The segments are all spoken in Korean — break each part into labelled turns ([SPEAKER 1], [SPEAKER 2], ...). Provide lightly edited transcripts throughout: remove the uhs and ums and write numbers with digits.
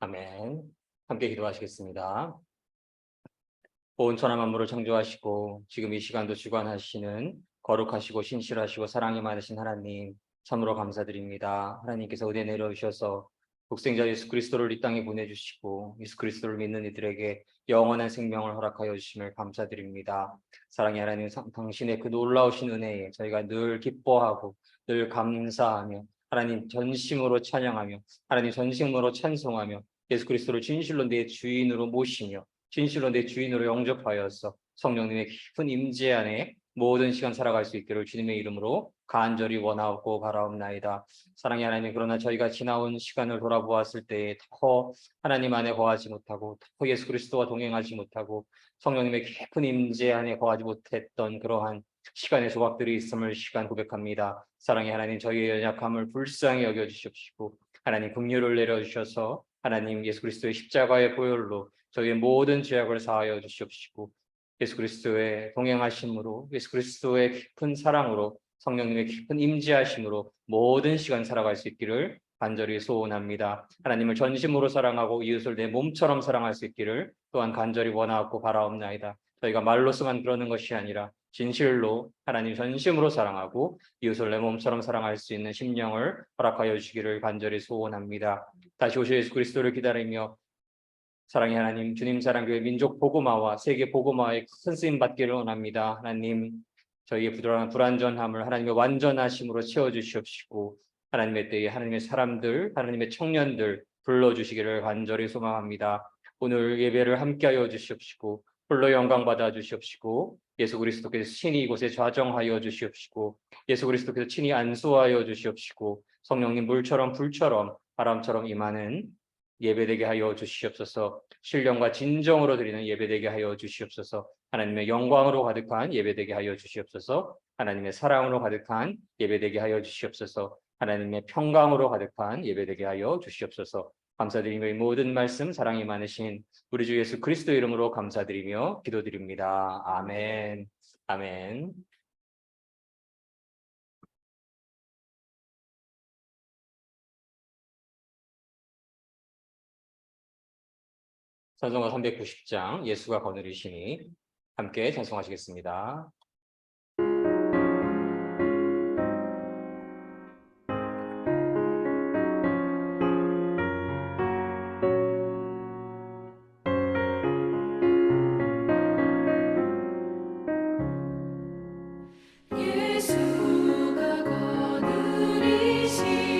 [SPEAKER 1] 아멘. 함께 기도하시겠습니다. 온 천하 만물을 창조하시고 지금 이 시간도 주관하시는 거룩하시고 신실하시고 사랑이 많으신 하나님, 참으로 감사드립니다. 하나님께서 은혜 내려주셔서 독생자 예수 그리스도를 이 땅에 보내주시고 예수 그리스도를 믿는 이들에게 영원한 생명을 허락하여 주심을 감사드립니다. 사랑의 하나님, 당신의 그 놀라우신 은혜에 저희가 늘 기뻐하고 늘 감사하며 하나님 전심으로 찬양하며 하나님 전심으로 찬송하며 예수 그리스도를 진실로 내 주인으로 모시며 진실로 내 주인으로 영접하여서 성령님의 깊은 임재 안에 모든 시간 살아갈 수 있기를 주님의 이름으로 간절히 원하고 바라옵나이다. 사랑의 하나님, 그러나 저희가 지나온 시간을 돌아보았을 때에 더 하나님 안에 거하지 못하고 더 예수 그리스도와 동행하지 못하고 성령님의 깊은 임재 안에 거하지 못했던 그러한 시간의 조각들이 있음을 시간 고백합니다. 사랑의 하나님, 저희의 연약함을 불쌍히 여겨주십시고 하나님 긍휼을 내려주셔서 하나님 예수 그리스도의 십자가의 보혈로 저희의 모든 죄악을 사하여 주시옵시고 예수 그리스도의 동행하심으로 예수 그리스도의 깊은 사랑으로 성령님의 깊은 임재하심으로 모든 시간 살아갈 수 있기를 간절히 소원합니다. 하나님을 전심으로 사랑하고 이웃을 내 몸처럼 사랑할 수 있기를 또한 간절히 원하고 바라옵나이다. 저희가 말로서만 그러는 것이 아니라 진실로 하나님 전심으로 사랑하고 이웃을 내 몸처럼 사랑할 수 있는 심령을 허락하여 주시기를 간절히 소원합니다. 다시 오실 예수 그리스도를 기다리며 사랑의 하나님, 주님 사랑교회 민족 복음화와 세계 복음화에 큰 쓰임 받기를 원합니다. 하나님, 저희의 불완전함을 하나님의 완전하심으로 채워주시옵시고 하나님의 때에 하나님의 사람들, 하나님의 청년들 불러주시기를 간절히 소망합니다. 오늘 예배를 함께하여 주시옵시고 홀로 영광 받아 주시옵시고 예수 그리스도께서 친히 이곳에 좌정하여 주시옵시고 예수 그리스도께서 친히 안수하여 주시옵시고 성령님 물처럼 불처럼 바람처럼 임하는 예배되게 하여 주시옵소서. 신령과 진정으로 드리는 예배되게 하여 주시옵소서. 하나님의 영광으로 가득한 예배되게 하여 주시옵소서. 하나님의 사랑으로 가득한 예배되게 하여 주시옵소서. 하나님의 평강으로 가득한 예배되게 하여 주시옵소서. 감사드리며 이 모든 말씀 사랑이 많으신 우리 주 예수 그리스도 이름으로 감사드리며 기도드립니다. 아멘. 아멘. 찬송가 390장 예수가 거느리시니 함께 찬송하시겠습니다.
[SPEAKER 2] 예수가 거느리시니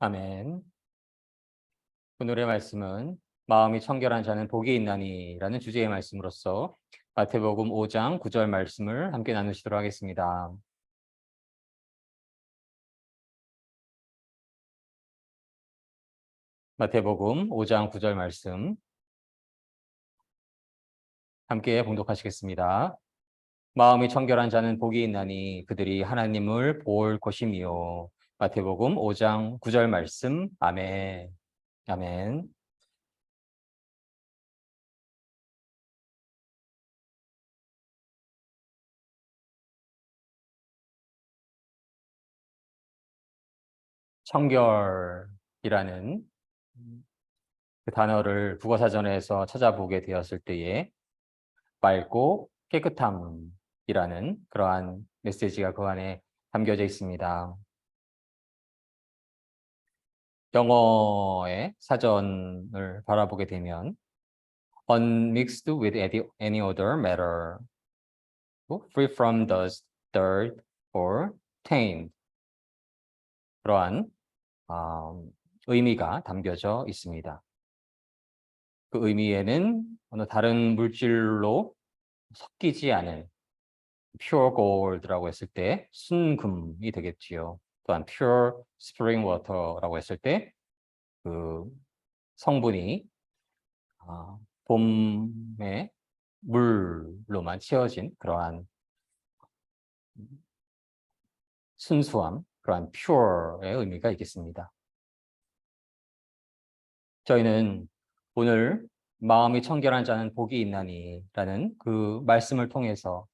[SPEAKER 1] 아멘. 오늘의 말씀은 마음이 청결한 자는 복이 있나니라는 주제의 말씀으로서 마태복음 5장 9절 말씀을 함께 나누시도록 하겠습니다. 마태복음 5장 9절 말씀 함께 봉독하시겠습니다. 마음이 청결한 자는 복이 있나니 그들이 하나님을 볼 것이미요. 마태복음 5장 9절 말씀. 아멘. 아멘. 청결이라는 그 단어를 국어사전에서 찾아보게 되었을 때에 맑고 깨끗함이라는 그러한 메시지가 그 안에 담겨져 있습니다. 영어의 사전을 바라보게 되면 unmixed with any other matter, free from dust, dirt, or taint. 그러한 의미가 담겨져 있습니다. 그 의미에는 어느 다른 물질로 섞이지 않은 pure gold라고 했을 때 순금이 되겠지요. 또한 pure spring water라고 했을 때 그 성분이 봄의 물로만 채워진 그러한 순수함, 그러한 pure의 의미가 있겠습니다. 저희는 오늘 마음이 청결한 자는 복이 있나니라는 그 말씀을 통해서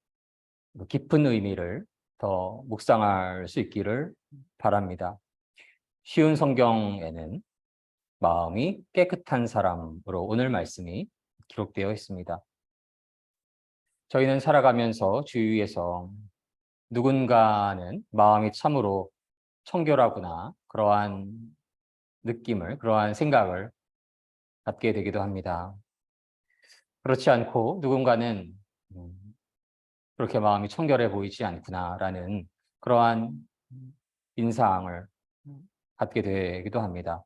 [SPEAKER 1] 깊은 의미를 더 묵상할 수 있기를 바랍니다. 쉬운 성경에는 마음이 깨끗한 사람으로 오늘 말씀이 기록되어 있습니다. 저희는 살아가면서 주위에서 누군가는 마음이 참으로 청결하구나 그러한 느낌을, 그러한 생각을 갖게 되기도 합니다. 그렇지 않고 누군가는 그렇게 마음이 청결해 보이지 않구나라는 그러한 인상을 갖게 되기도 합니다.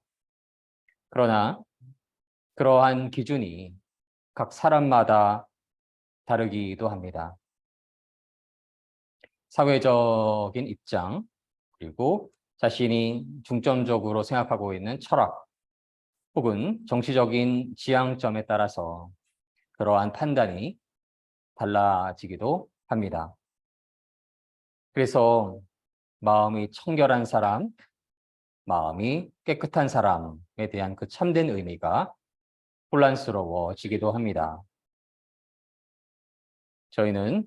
[SPEAKER 1] 그러나 그러한 기준이 각 사람마다 다르기도 합니다. 사회적인 입장, 그리고 자신이 중점적으로 생각하고 있는 철학, 혹은 정치적인 지향점에 따라서 그러한 판단이 달라지기도 합니다. 그래서 마음이 청결한 사람, 마음이 깨끗한 사람에 대한 그 참된 의미가 혼란스러워지기도 합니다. 저희는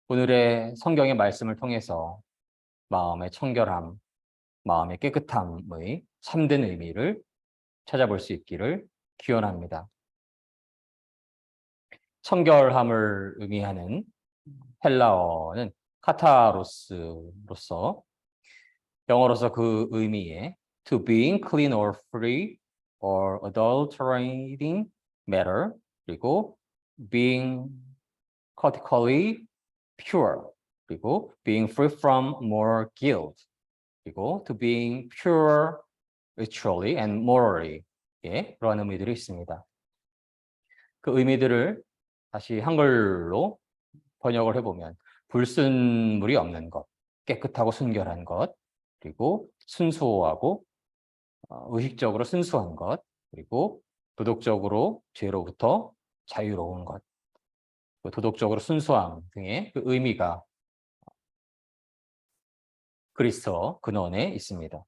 [SPEAKER 1] 오늘의 성경의 말씀을 통해서 마음의 청결함, 마음의 깨끗함의 참된 의미를 찾아볼 수 있기를 기원합니다. 청결함을 의미하는 헬라어는 카타로스로서 영어로서 그 의미에 to being clean or free or adulterating matter, 그리고 being categorically pure, 그리고 being free from moral guilt, 그리고 to being pure ritually and morally, 예, 그러한 의미들이 있습니다. 그 의미들을 다시 한글로 번역을 해보면 불순물이 없는 것, 깨끗하고 순결한 것, 그리고 순수하고 의식적으로 순수한 것, 그리고 도덕적으로 죄로부터 자유로운 것, 도덕적으로 순수함 등의 그 의미가 그리스어 근원에 있습니다.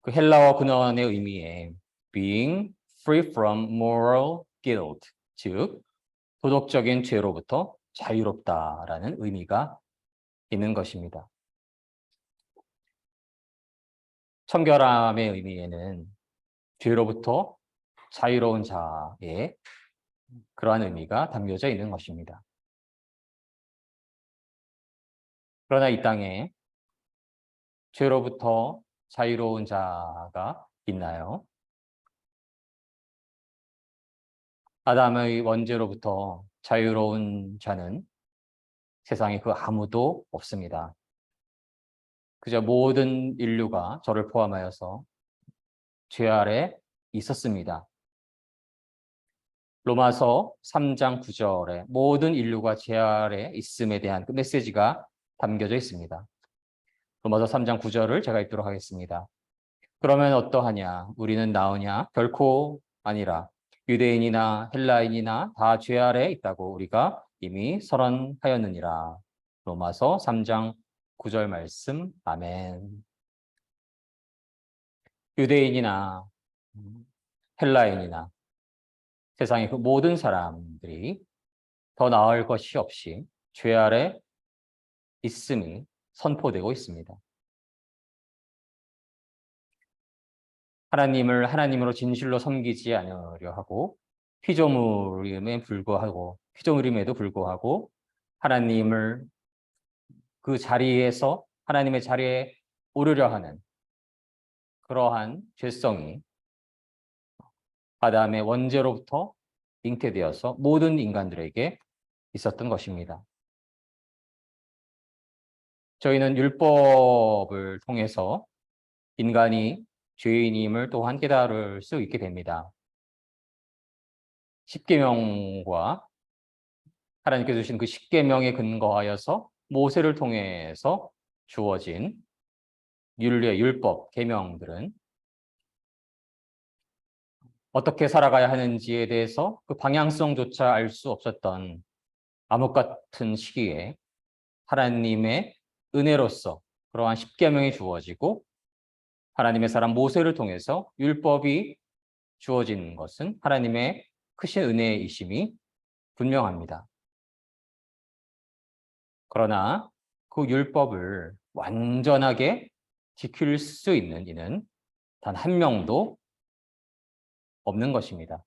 [SPEAKER 1] 그 헬라어 근원의 의미에 being free from moral guilt, 즉 도덕적인 죄로부터 자유롭다라는 의미가 있는 것입니다. 청결함의 의미에는 죄로부터 자유로운 자의 그러한 의미가 담겨져 있는 것입니다. 그러나 이 땅에 죄로부터 자유로운 자가 있나요? 아담의 원죄로부터 자유로운 자는 세상에 그 아무도 없습니다. 그저 모든 인류가 저를 포함하여서 죄 아래 있었습니다. 로마서 3장 9절에 모든 인류가 죄 아래 있음에 대한 그 메시지가 담겨져 있습니다. 로마서 3장 9절을 제가 읽도록 하겠습니다. 그러면 어떠하냐? 우리는 나으냐? 결코 아니라 유대인이나 헬라인이나 다 죄 아래 있다고 우리가 이미 선언하였느니라. 로마서 3장 9절 말씀. 아멘. 유대인이나 헬라인이나 세상의 그 모든 사람들이 더 나을 것이 없이 죄 아래 있음이 선포되고 있습니다. 하나님을 하나님으로 진실로 섬기지 않으려 하고 피조물임에도 불구하고 하나님을 그 자리에서 하나님의 자리에 오르려 하는 그러한 죄성이 아담의 원죄로부터 잉태되어서 모든 인간들에게 있었던 것입니다. 저희는 율법을 통해서 인간이 죄인임을 또한 깨달을 수 있게 됩니다. 십계명과 하나님께서 주신 그 십계명에 근거하여서 모세를 통해서 주어진 윤례, 율법, 계명들은 어떻게 살아가야 하는지에 대해서 그 방향성조차 알 수 없었던 암흑 같은 시기에 하나님의 은혜로서 그러한 십계명이 주어지고 하나님의 사람 모세를 통해서 율법이 주어진 것은 하나님의 크신 은혜이심이 분명합니다. 그러나 그 율법을 완전하게 지킬 수 있는 이는 단 한 명도 없는 것입니다.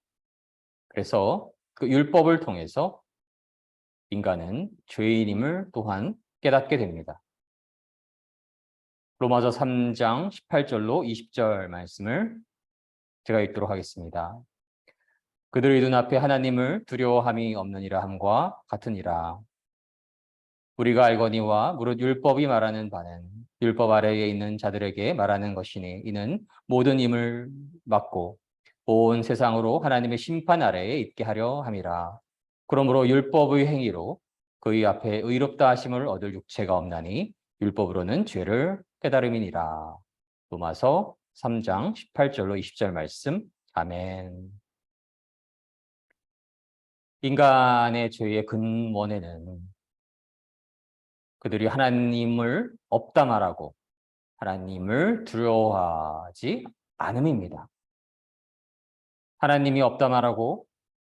[SPEAKER 1] 그래서 그 율법을 통해서 인간은 죄인임을 또한 깨닫게 됩니다. 로마서 3장 18절로 20절 말씀을 제가 읽도록 하겠습니다. 그들의 눈앞에 하나님을 두려워함이 없느니라 함과 같으니라. 우리가 알거니와 무릇 율법이 말하는 바는 율법 아래에 있는 자들에게 말하는 것이니 이는 모든 임을 막고 온 세상으로 하나님의 심판 아래에 있게 하려 함이라. 그러므로 율법의 행위로 그의 앞에 의롭다 하심을 얻을 육체가 없나니 율법으로는 죄를 깨달음이니라. 로마서 3장 18절로 20절 말씀. 아멘. 인간의 죄의 근원에는 그들이 하나님을 없다 말하고 하나님을 두려워하지 않음입니다. 하나님이 없다 말하고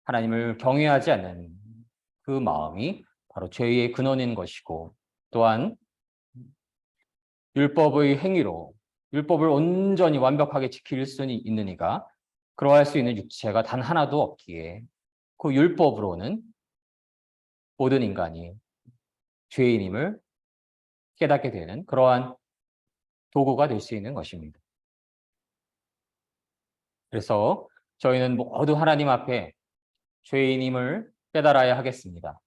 [SPEAKER 1] 하나님을 경외하지 않는 그 마음이 바로 죄의 근원인 것이고 또한 율법의 행위로 율법을 온전히 완벽하게 지킬 수 있는 이가 그러할 수 있는 육체가 단 하나도 없기에 그 율법으로는 모든 인간이 죄인임을 깨닫게 되는 그러한 도구가 될 수 있는 것입니다. 그래서 저희는 모두 하나님 앞에 죄인임을 깨달아야 하겠습니다.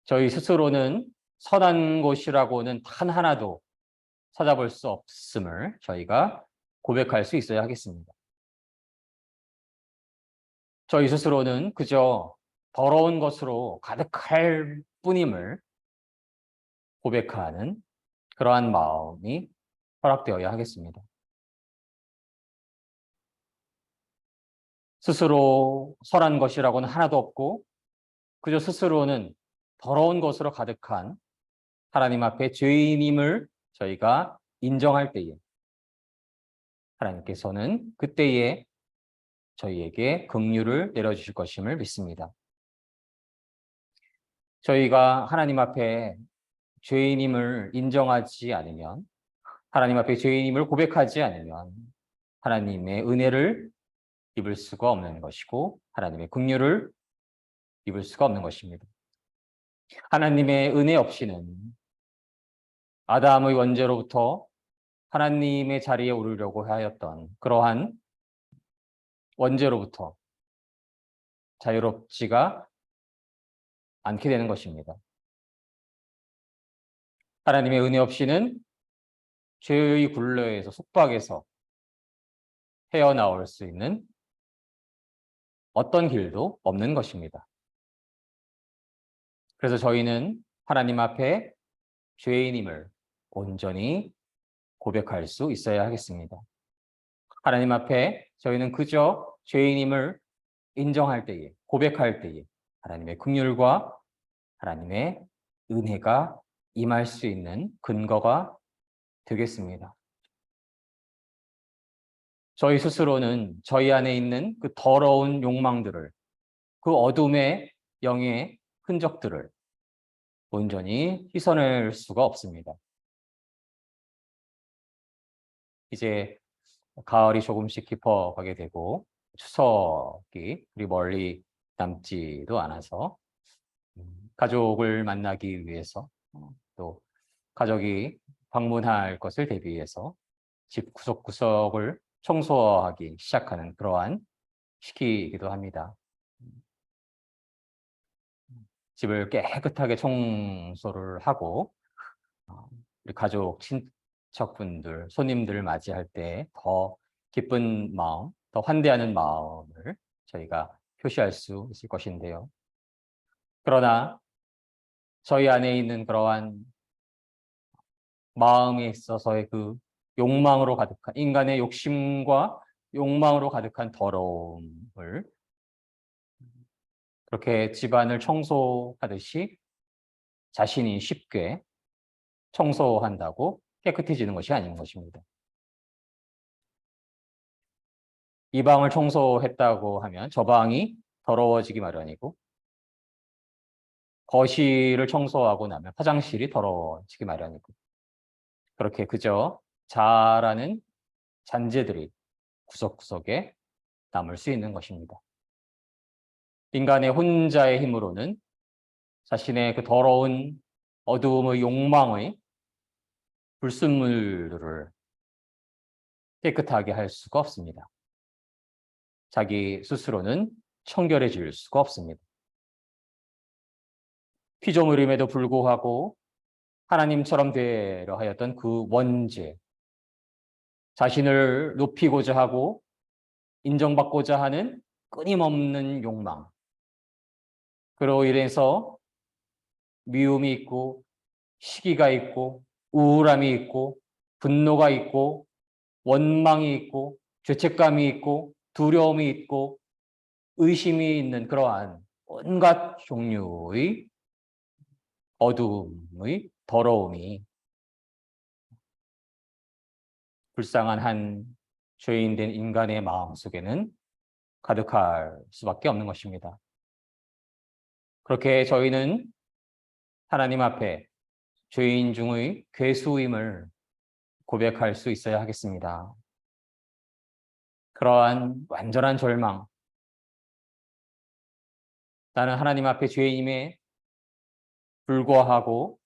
[SPEAKER 1] 저희 스스로는 선한 곳이라고는 단 하나도 찾아볼 수 없음을 저희가 고백할 수 있어야 하겠습니다. 저희 스스로는 그저 더러운 것으로 가득할 뿐임을 고백하는 그러한 마음이 허락되어야 하겠습니다. 스스로 선한 것이라고는 하나도 없고 그저 스스로는 더러운 것으로 가득한 하나님 앞에 죄인임을 저희가 인정할 때에 하나님께서는 그때에 저희에게 긍휼을 내려주실 것임을 믿습니다. 저희가 하나님 앞에 죄인임을 인정하지 않으면 하나님 앞에 죄인임을 고백하지 않으면 하나님의 은혜를 입을 수가 없는 것이고 하나님의 긍휼을 입을 수가 없는 것입니다. 하나님의 은혜 없이는 아담의 원죄로부터 하나님의 자리에 오르려고 하였던 그러한 원죄로부터 자유롭지가 않게 되는 것입니다. 하나님의 은혜 없이는 죄의 굴레에서 속박에서 헤어나올 수 있는 어떤 길도 없는 것입니다. 그래서 저희는 하나님 앞에 죄인임을 온전히 고백할 수 있어야 하겠습니다. 하나님 앞에 저희는 그저 죄인임을 인정할 때에, 고백할 때에 하나님의 긍휼과 하나님의 은혜가 임할 수 있는 근거가 되겠습니다. 저희 스스로는 저희 안에 있는 그 더러운 욕망들을, 그 어둠의 영의 흔적들을 온전히 씻어낼 수가 없습니다. 이제 가을이 조금씩 깊어가게 되고 추석이 그리 멀리 남지도 않아서 가족을 만나기 위해서 또 가족이 방문할 것을 대비해서 집 구석구석을 청소하기 시작하는 그러한 시기이기도 합니다. 집을 깨끗하게 청소를 하고 우리 가족, 친척분들, 손님들을 맞이할 때 더 기쁜 마음, 더 환대하는 마음을 저희가 표시할 수 있을 것인데요. 그러나 저희 안에 있는 그러한 마음에 있어서의 그 욕망으로 가득한, 인간의 욕심과 욕망으로 가득한 더러움을 그렇게 집안을 청소하듯이 자신이 쉽게 청소한다고 깨끗해지는 것이 아닌 것입니다. 이 방을 청소했다고 하면 저 방이 더러워지기 마련이고, 거실을 청소하고 나면 화장실이 더러워지기 마련이고, 그렇게 그저 자라는 잔재들이 구석구석에 남을 수 있는 것입니다. 인간의 혼자의 힘으로는 자신의 그 더러운 어두움의 욕망의 불순물들을 깨끗하게 할 수가 없습니다. 자기 스스로는 청결해질 수가 없습니다. 피조물임에도 불구하고 하나님처럼 되려 하였던 그 원죄, 자신을 높이고자 하고 인정받고자 하는 끊임없는 욕망, 그로 인해서 미움이 있고 시기가 있고 우울함이 있고 분노가 있고 원망이 있고 죄책감이 있고 두려움이 있고 의심이 있는 그러한 온갖 종류의 어두움의 더러움이 불쌍한 한 죄인된 인간의 마음속에는 가득할 수밖에 없는 것입니다. 그렇게 저희는 하나님 앞에 죄인 중의 괴수임을 고백할 수 있어야 하겠습니다. 그러한 완전한 절망, 나는 하나님 앞에 죄인임에 불과하고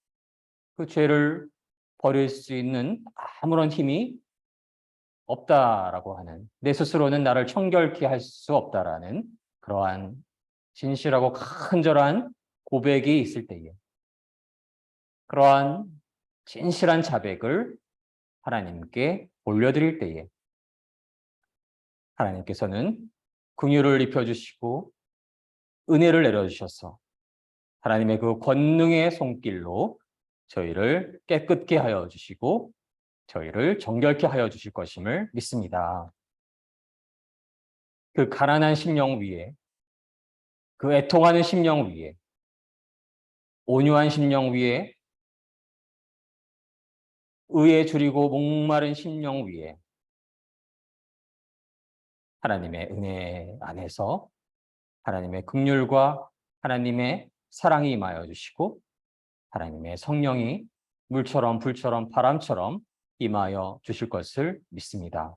[SPEAKER 1] 그 죄를 버릴 수 있는 아무런 힘이 없다라고 하는, 내 스스로는 나를 청결케 할 수 없다라는 그러한 진실하고 간절한 고백이 있을 때에, 그러한 진실한 자백을 하나님께 올려드릴 때에 하나님께서는 긍휼을 입혀주시고 은혜를 내려주셔서 하나님의 그 권능의 손길로 저희를 깨끗게 하여 주시고 저희를 정결케 하여 주실 것임을 믿습니다. 그 가난한 심령 위에, 그 애통하는 심령 위에, 온유한 심령 위에, 의에 줄이고 목마른 심령 위에 하나님의 은혜 안에서 하나님의 긍휼과 하나님의 사랑이 임하여 주시고 하나님의 성령이 물처럼 불처럼 바람처럼 임하여 주실 것을 믿습니다.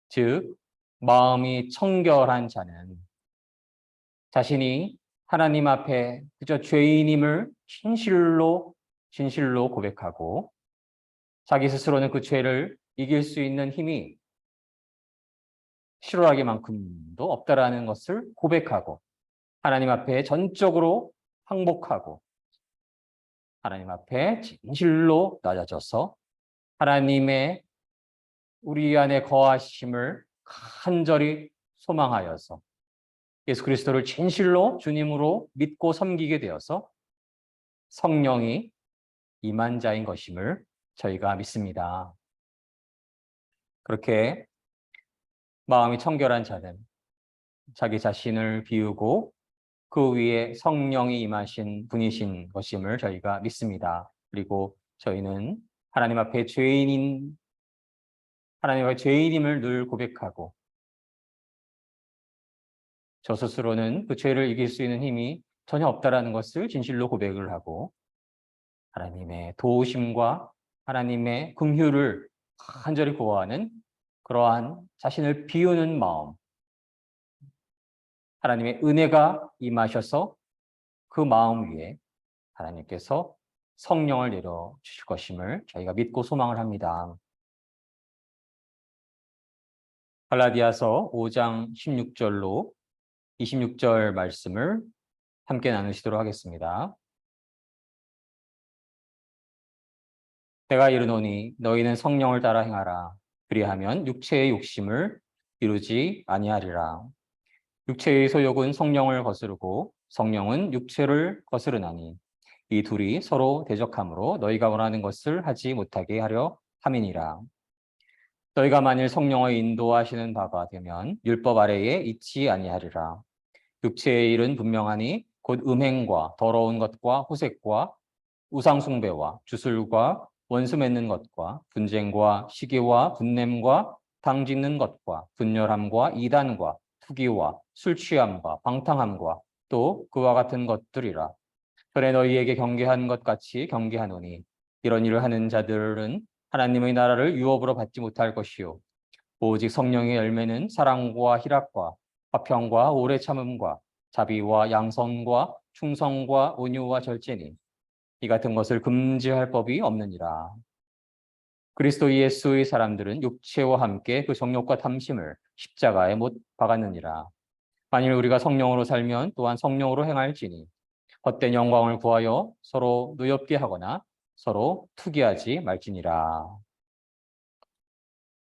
[SPEAKER 1] 즉 마음이 청결한 자는 자신이 하나님 앞에 그저 죄인임을 진실로 고백하고 자기 스스로는 그 죄를 이길 수 있는 힘이 실오라기만큼도 없다라는 것을 고백하고 하나님 앞에 전적으로 항복하고 하나님 앞에 진실로 낮아져서 하나님의 우리 안에 거하심을 간절히 소망하여서 예수 그리스도를 진실로 주님으로 믿고 섬기게 되어서 성령이 임한 자인 것임을 저희가 믿습니다. 그렇게 마음이 청결한 자는 자기 자신을 비우고 그 위에 성령이 임하신 분이신 것임을 저희가 믿습니다. 그리고 저희는 하나님 앞에 하나님의 죄인임을 늘 고백하고 저 스스로는 그 죄를 이길 수 있는 힘이 전혀 없다라는 것을 진실로 고백을 하고 하나님의 도우심과 하나님의 긍휼을 간절히 구하는 그러한 자신을 비우는 마음, 하나님의 은혜가 임하셔서 그 마음 위에 하나님께서 성령을 내려 주실 것임을 저희가 믿고 소망을 합니다. 갈라디아서 5장 16절로 26절 말씀을 함께 나누시도록 하겠습니다. 내가 이르노니 너희는 성령을 따라 행하라. 그리하면 육체의 욕심을 이루지 아니하리라. 육체의 소욕은 성령을 거스르고 성령은 육체를 거스르나니 이 둘이 서로 대적하므로 너희가 원하는 것을 하지 못하게 하려 함이니라. 너희가 만일 성령의 인도하시는 바가 되면 율법 아래에 있지 아니하리라. 육체의 일은 분명하니 곧 음행과 더러운 것과 호색과 우상숭배와 주술과 원수 맺는 것과 분쟁과 시기와 분냄과 당짓는 것과 분열함과 이단과 투기와 술 취함과 방탕함과 또 그와 같은 것들이라. 전에 너희에게 경계한 것 같이 경계하노니 이런 일을 하는 자들은 하나님의 나라를 유업으로 받지 못할 것이요 오직 성령의 열매는 사랑과 희락과 화평과 오래 참음과 자비와 양선과 충성과 온유와 절제니 이 같은 것을 금지할 법이 없느니라. 그리스도 예수의 사람들은 육체와 함께 그 정욕과 탐심을 십자가에 못 박았느니라. 만일 우리가 성령으로 살면 또한 성령으로 행할지니 헛된 영광을 구하여 서로 노엽게 하거나 서로 투기하지 말지니라.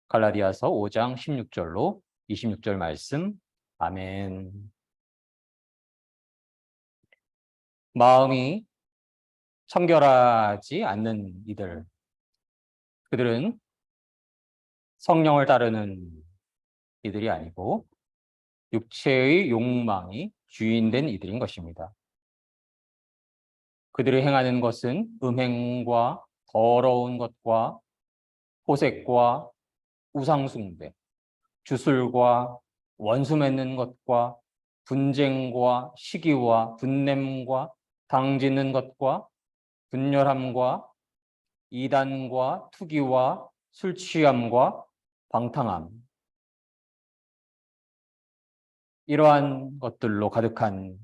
[SPEAKER 1] 갈라디아서 5장 16절로 26절 말씀. 아멘. 마음이 청결하지 않는 이들, 그들은 성령을 따르는 이들이 아니고 육체의 욕망이 주인된 이들인 것입니다. 그들이 행하는 것은 음행과 더러운 것과 호색과 우상숭배, 주술과 원수 맺는 것과 분쟁과 시기와 분냄과 당짓는 것과 분열함과 이단과 투기와 술 취함과 방탕함, 이러한 것들로 가득한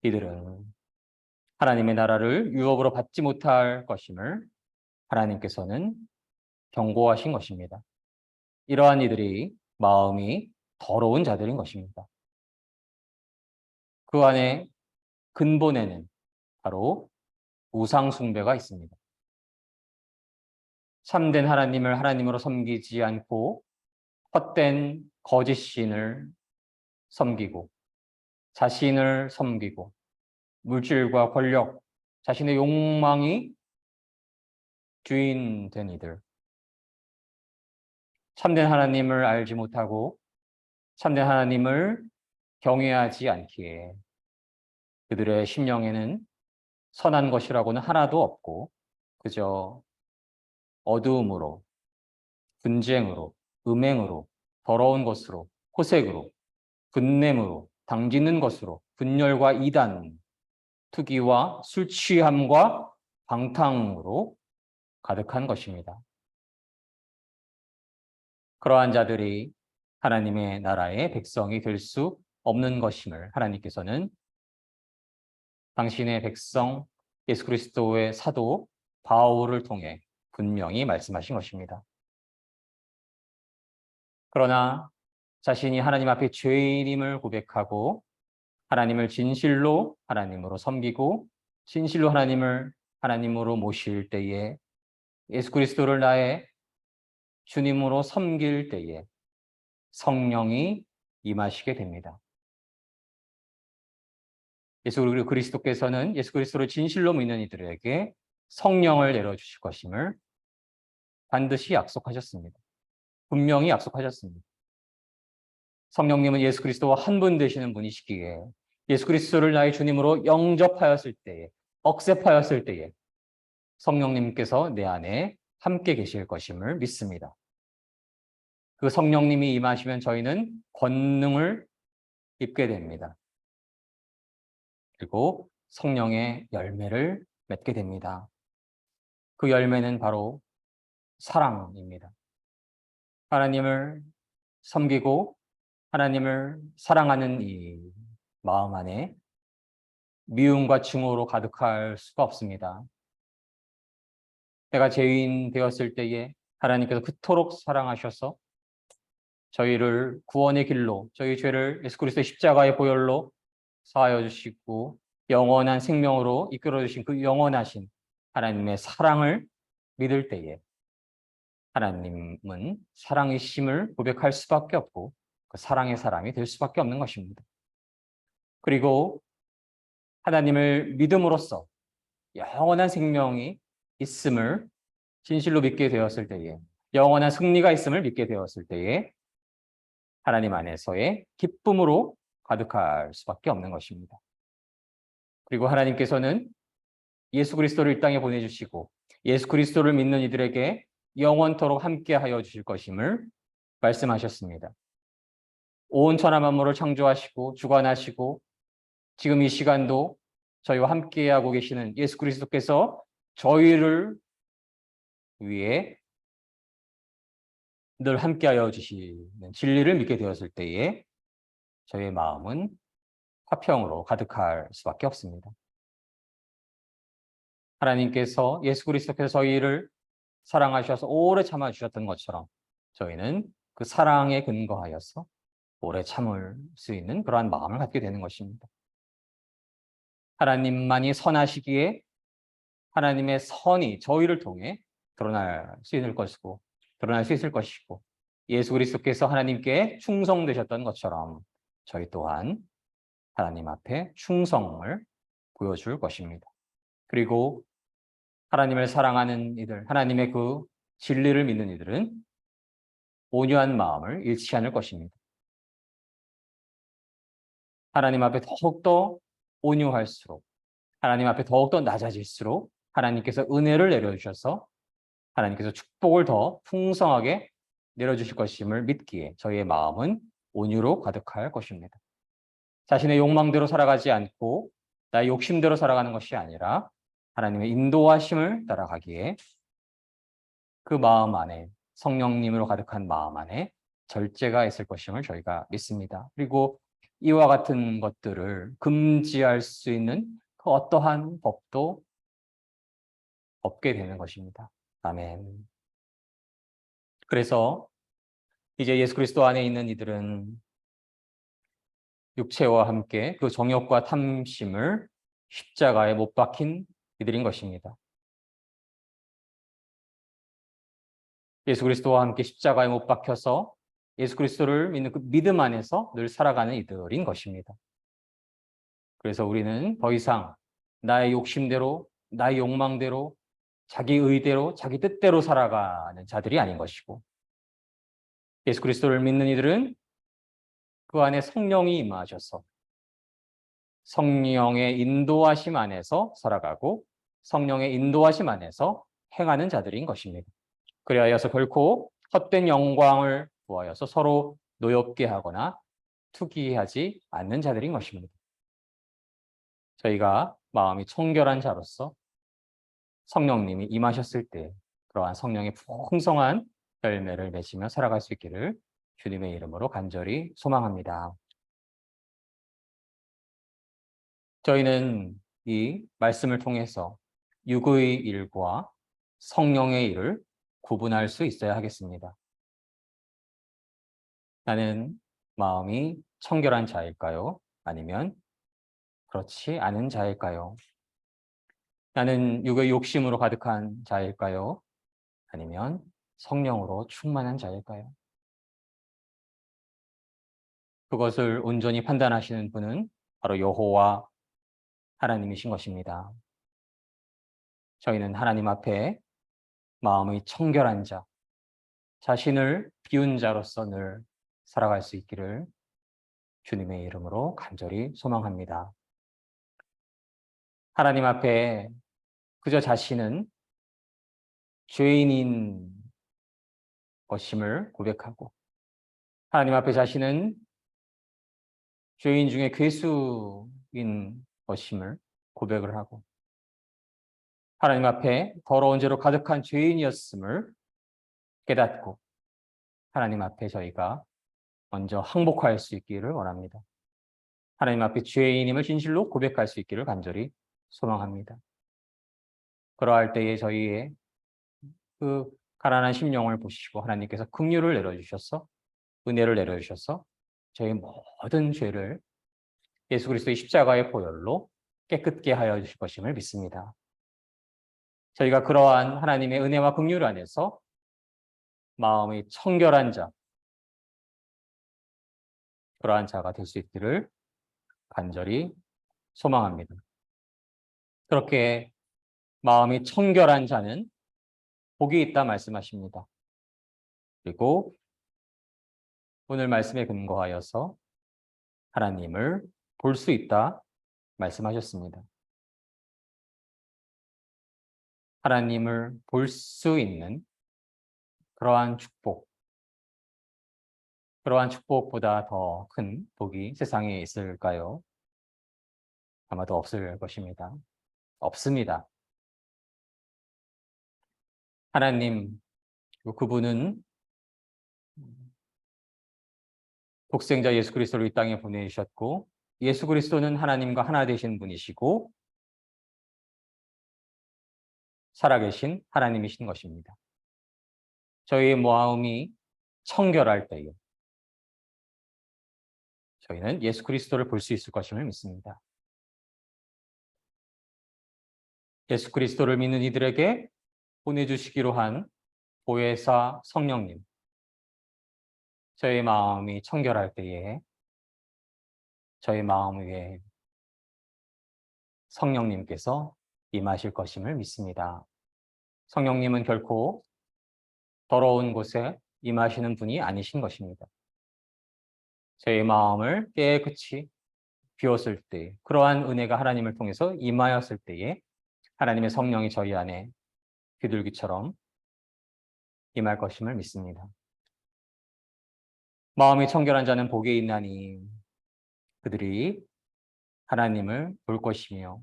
[SPEAKER 1] 이들은 하나님의 나라를 유업으로 받지 못할 것임을 하나님께서는 경고하신 것입니다. 이러한 이들이 마음이 더러운 자들인 것입니다. 그 안에 근본에는 바로 우상 숭배가 있습니다. 참된 하나님을 하나님으로 섬기지 않고 헛된 거짓 신을 섬기고 자신을 섬기고 물질과 권력, 자신의 욕망이 주인 된 이들, 참된 하나님을 알지 못하고 참된 하나님을 경외하지 않기에 그들의 심령에는 선한 것이라고는 하나도 없고 그저 어두움으로, 분쟁으로, 음행으로, 더러운 것으로, 호색으로, 분냄으로, 당짓는 것으로, 분열과 이단, 투기와 술 취함과 방탕으로 가득한 것입니다. 그러한 자들이 하나님의 나라의 백성이 될 수 없는 것임을 하나님께서는 당신의 백성 예수 그리스도의 사도 바울을 통해 분명히 말씀하신 것입니다. 그러나 자신이 하나님 앞에 죄인임을 고백하고 하나님을 진실로 하나님으로 섬기고 진실로 하나님을 하나님으로 모실 때에, 예수 그리스도를 나의 주님으로 섬길 때에 성령이 임하시게 됩니다. 예수 그리스도께서는 예수 그리스도를 진실로 믿는 이들에게 성령을 내려주실 것임을 반드시 약속하셨습니다. 분명히 약속하셨습니다. 성령님은 예수 그리스도와 한 분 되시는 분이시기에 예수 그리스도를 나의 주님으로 영접하였을 때에, 억셉하였을 때에 성령님께서 내 안에 함께 계실 것임을 믿습니다. 그 성령님이 임하시면 저희는 권능을 입게 됩니다. 그리고 성령의 열매를 맺게 됩니다. 그 열매는 바로 사랑입니다. 하나님을 섬기고 하나님을 사랑하는 이 마음 안에 미움과 증오로 가득할 수가 없습니다. 내가 죄인 되었을 때에 하나님께서 그토록 사랑하셔서 저희를 구원의 길로, 저희 죄를 예수 그리스도의 십자가의 보혈로 사하여 주시고 영원한 생명으로 이끌어 주신 그 영원하신 하나님의 사랑을 믿을 때에 하나님은 사랑이심을 고백할 수밖에 없고 그 사랑의 사람이 될 수밖에 없는 것입니다. 그리고 하나님을 믿음으로써 영원한 생명이 있음을 진실로 믿게 되었을 때에, 영원한 승리가 있음을 믿게 되었을 때에 하나님 안에서의 기쁨으로 가득할 수밖에 없는 것입니다. 그리고 하나님께서는 예수 그리스도를 이 땅에 보내주시고 예수 그리스도를 믿는 이들에게 영원토록 함께하여 주실 것임을 말씀하셨습니다. 온 천하 만물을 창조하시고 주관하시고 지금 이 시간도 저희와 함께하고 계시는 예수 그리스도께서 저희를 위해 늘 함께하여 주시는 진리를 믿게 되었을 때에 저희의 마음은 화평으로 가득할 수밖에 없습니다. 하나님께서 예수 그리스도께서 저희를 사랑하셔서 오래 참아주셨던 것처럼 저희는 그 사랑에 근거하여서 오래 참을 수 있는 그러한 마음을 갖게 되는 것입니다. 하나님만이 선하시기에 하나님의 선이 저희를 통해 드러날 수 있을 것이고 드러날 수 있을 것이고 예수 그리스도께서 하나님께 충성되셨던 것처럼 저희 또한 하나님 앞에 충성을 보여줄 것입니다. 그리고 하나님을 사랑하는 이들, 하나님의 그 진리를 믿는 이들은 온유한 마음을 잃지 않을 것입니다. 하나님 앞에 더욱더 온유할수록, 하나님 앞에 더욱더 낮아질수록 하나님께서 은혜를 내려주셔서 하나님께서 축복을 더 풍성하게 내려주실 것임을 믿기에 저희의 마음은 온유로 가득할 것입니다. 자신의 욕망대로 살아가지 않고 나의 욕심대로 살아가는 것이 아니라 하나님의 인도하심을 따라가기에 그 마음 안에 성령님으로 가득한 마음 안에 절제가 있을 것임을 저희가 믿습니다. 그리고 이와 같은 것들을 금지할 수 있는 그 어떠한 법도 없게 되는 것입니다. 아멘. 그래서 이제 예수 그리스도 안에 있는 이들은 육체와 함께 그 정욕과 탐심을 십자가에 못 박힌 이들인 것입니다. 예수 그리스도와 함께 십자가에 못 박혀서 예수 그리스도를 믿는 그 믿음 안에서 늘 살아가는 이들인 것입니다. 그래서 우리는 더 이상 나의 욕심대로, 나의 욕망대로, 자기 의대로, 자기 뜻대로 살아가는 자들이 아닌 것이고 예수 그리스도를 믿는 이들은 그 안에 성령이 임하셔서 성령의 인도하심 안에서 살아가고 성령의 인도하심 안에서 행하는 자들인 것입니다. 그리하여서 결코 헛된 영광을 구하여서 서로 노엽게 하거나 투기하지 않는 자들인 것입니다. 저희가 마음이 청결한 자로서 성령님이 임하셨을 때 그러한 성령의 풍성한 열매를 맺으며 살아갈 수 있기를 주님의 이름으로 간절히 소망합니다. 저희는 이 말씀을 통해서 육의 일과 성령의 일을 구분할 수 있어야 하겠습니다. 나는 마음이 청결한 자일까요? 아니면 그렇지 않은 자일까요? 나는 육의 욕심으로 가득한 자일까요? 아니면 성령으로 충만한 자일까요? 그것을 온전히 판단하시는 분은 바로 여호와 하나님이신 것입니다. 저희는 하나님 앞에 마음의 청결한 자, 자신을 비운 자로서 늘 살아갈 수 있기를 주님의 이름으로 간절히 소망합니다. 하나님 앞에 그저 자신은 죄인인 것임을 고백하고 하나님 앞에 자신은 죄인 중에 괴수인 것임을 고백을 하고 하나님 앞에 더러운 죄로 가득한 죄인이었음을 깨닫고 하나님 앞에 저희가 먼저 항복할 수 있기를 원합니다. 하나님 앞에 죄인임을 진실로 고백할 수 있기를 간절히 소망합니다. 그러할 때에 저희의 그 가난한 심령을 보시고 하나님께서 긍휼을 내려주셔서 은혜를 내려주셔서 저희 모든 죄를 예수 그리스도의 십자가의 보혈로 깨끗게 하여 주실 것임을 믿습니다. 저희가 그러한 하나님의 은혜와 긍휼 안에서 마음이 청결한 자, 그러한 자가 될 수 있기를 간절히 소망합니다. 그렇게 마음이 청결한 자는 복이 있다 말씀하십니다. 그리고 오늘 말씀에 근거하여서 하나님을 볼 수 있다 말씀하셨습니다. 하나님을 볼 수 있는 그러한 축복, 그러한 축복보다 더 큰 복이 세상에 있을까요? 아마도 없을 것입니다. 없습니다. 하나님, 그분은 독생자 예수 그리스도를 이 땅에 보내주셨고 예수 그리스도는 하나님과 하나 되신 분이시고 살아계신 하나님이신 것입니다. 저희의 마음이 청결할 때에 저희는 예수 그리스도를 볼 수 있을 것임을 믿습니다. 예수 그리스도를 믿는 이들에게 보내주시기로 한 보혜사 성령님, 저희 마음이 청결할 때에 저희 마음 위에 성령님께서 임하실 것임을 믿습니다. 성령님은 결코 더러운 곳에 임하시는 분이 아니신 것입니다. 저희 마음을 깨끗이 비웠을 때, 그러한 은혜가 하나님을 통해서 임하였을 때에 하나님의 성령이 저희 안에 비둘기처럼 임할 것임을 믿습니다. 마음이 청결한 자는 복이 있나니 그들이 하나님을 볼 것이며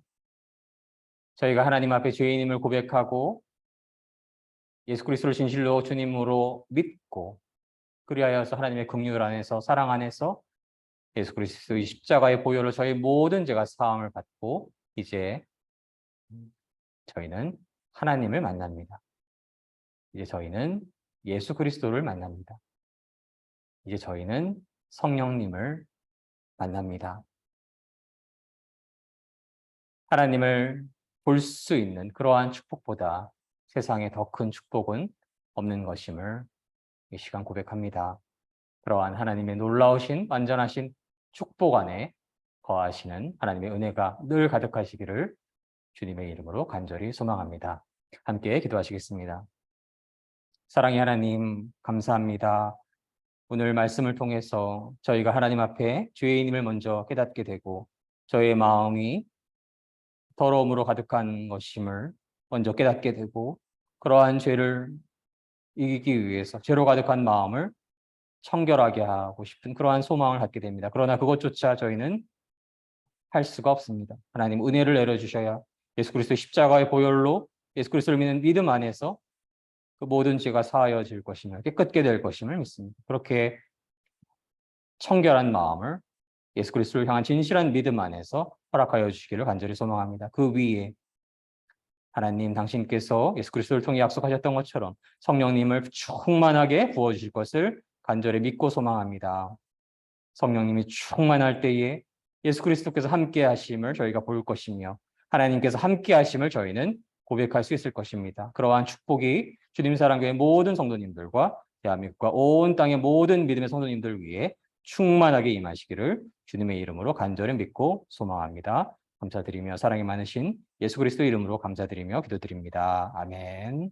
[SPEAKER 1] 저희가 하나님 앞에 죄인임을 고백하고 예수 그리스도를 진실로 주님으로 믿고 그리하여서 하나님의 긍휼 안에서 사랑 안에서 예수 그리스도의 십자가의 보혈로 저희 모든 죄가 사함을 받고 이제 저희는 하나님을 만납니다. 이제 저희는 예수 그리스도를 만납니다. 이제 저희는 성령님을 만납니다. 하나님을 볼 수 있는 그러한 축복보다 세상에 더 큰 축복은 없는 것임을 이 시간 고백합니다. 그러한 하나님의 놀라우신 완전하신 축복 안에 거하시는 하나님의 은혜가 늘 가득하시기를 주님의 이름으로 간절히 소망합니다. 함께 기도하시겠습니다. 사랑의 하나님, 감사합니다. 오늘 말씀을 통해서 저희가 하나님 앞에 죄인임을 먼저 깨닫게 되고 저희의 마음이 더러움으로 가득한 것임을 먼저 깨닫게 되고 그러한 죄를 이기기 위해서 죄로 가득한 마음을 청결하게 하고 싶은 그러한 소망을 갖게 됩니다. 그러나 그것조차 저희는 할 수가 없습니다. 하나님 은혜를 내려주셔야 예수 그리스도의 십자가의 보혈로 예수 그리스도를 믿는 믿음 안에서 그 모든 죄가 사하여질 것이며 깨끗게 될 것임을 믿습니다. 그렇게 청결한 마음을 예수 그리스도를 향한 진실한 믿음 안에서 허락하여 주시기를 간절히 소망합니다. 그 위에 하나님 당신께서 예수 그리스도를 통해 약속하셨던 것처럼 성령님을 충만하게 부어주실 것을 간절히 믿고 소망합니다. 성령님이 충만할 때에 예수 그리스도께서 함께 하심을 저희가 볼 것이며 하나님께서 함께 하심을 저희는 고백할 수 있을 것입니다. 그러한 축복이 주님 사랑교회 모든 성도님들과 대한민국과 온 땅의 모든 믿음의 성도님들 위해 충만하게 임하시기를 주님의 이름으로 간절히 믿고 소망합니다. 감사드리며 사랑이 많으신 예수 그리스도 이름으로 감사드리며 기도드립니다. 아멘.